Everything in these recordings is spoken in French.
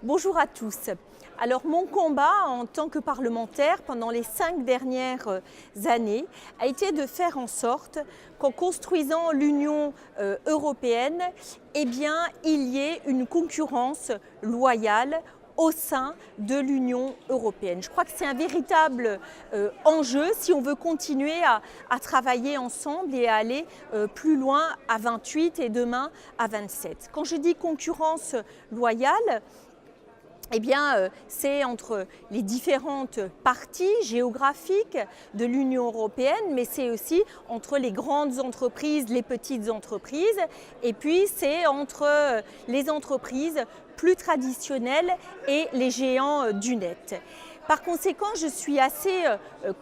Bonjour à tous. Alors mon combat en tant que parlementaire pendant les 5 dernières années a été de faire en sorte qu'en construisant l'Union européenne, il y ait une concurrence loyale au sein de l'Union européenne. Je crois que c'est un véritable enjeu si on veut continuer à travailler ensemble et à aller plus loin à 28 et demain à 27. Quand je dis concurrence loyale, c'est entre les différentes parties géographiques de l'Union européenne, mais c'est aussi entre les grandes entreprises, les petites entreprises, et puis c'est entre les entreprises plus traditionnelles et les géants du net. Par conséquent, je suis assez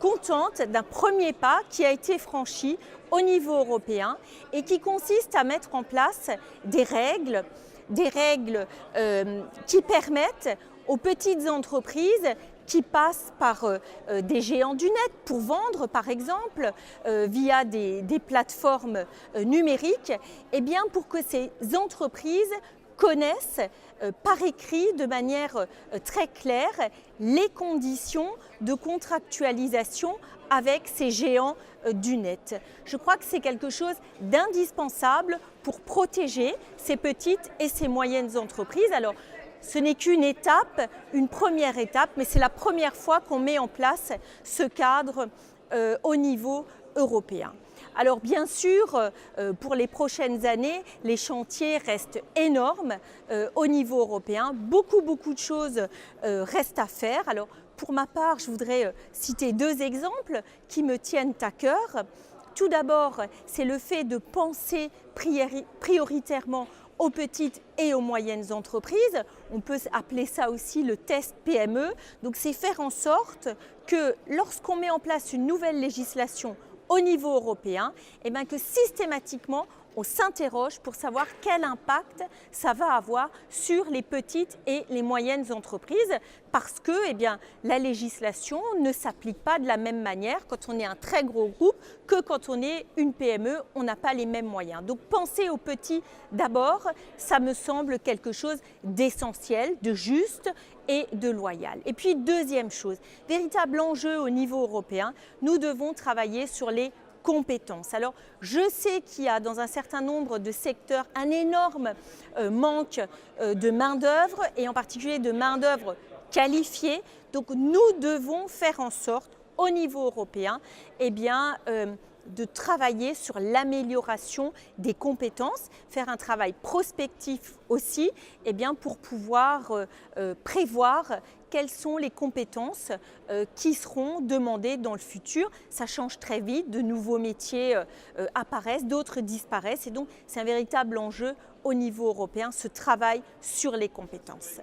contente d'un premier pas qui a été franchi au niveau européen et qui consiste à mettre en place des règles qui permettent aux petites entreprises qui passent par des géants du net pour vendre, par exemple, via des plateformes numériques, pour que ces entreprises connaissent par écrit de manière très claire les conditions de contractualisation avec ces géants du net. Je crois que c'est quelque chose d'indispensable pour protéger ces petites et ces moyennes entreprises. Alors, ce n'est qu'une étape, une première étape, mais c'est la première fois qu'on met en place ce cadre au niveau européen. Alors bien sûr, pour les prochaines années, les chantiers restent énormes au niveau européen. Beaucoup de choses restent à faire. Alors pour ma part, je voudrais citer deux exemples qui me tiennent à cœur. Tout d'abord, c'est le fait de penser prioritairement aux petites et aux moyennes entreprises. On peut appeler ça aussi le test PME. Donc c'est faire en sorte que lorsqu'on met en place une nouvelle législation au niveau européen, que systématiquement on s'interroge pour savoir quel impact ça va avoir sur les petites et les moyennes entreprises parce que la législation ne s'applique pas de la même manière quand on est un très gros groupe que quand on est une PME, on n'a pas les mêmes moyens. Donc penser aux petits d'abord, ça me semble quelque chose d'essentiel, de juste et de loyal. Et puis deuxième chose, véritable enjeu au niveau européen, nous devons travailler sur les compétences. Alors, je sais qu'il y a dans un certain nombre de secteurs un énorme manque de main-d'œuvre et en particulier de main-d'œuvre qualifiée. Donc, nous devons faire en sorte, au niveau européen, de travailler sur l'amélioration des compétences, faire un travail prospectif aussi, pour pouvoir prévoir quelles sont les compétences qui seront demandées dans le futur. Ça change très vite, de nouveaux métiers apparaissent, d'autres disparaissent et donc c'est un véritable enjeu au niveau européen, ce travail sur les compétences.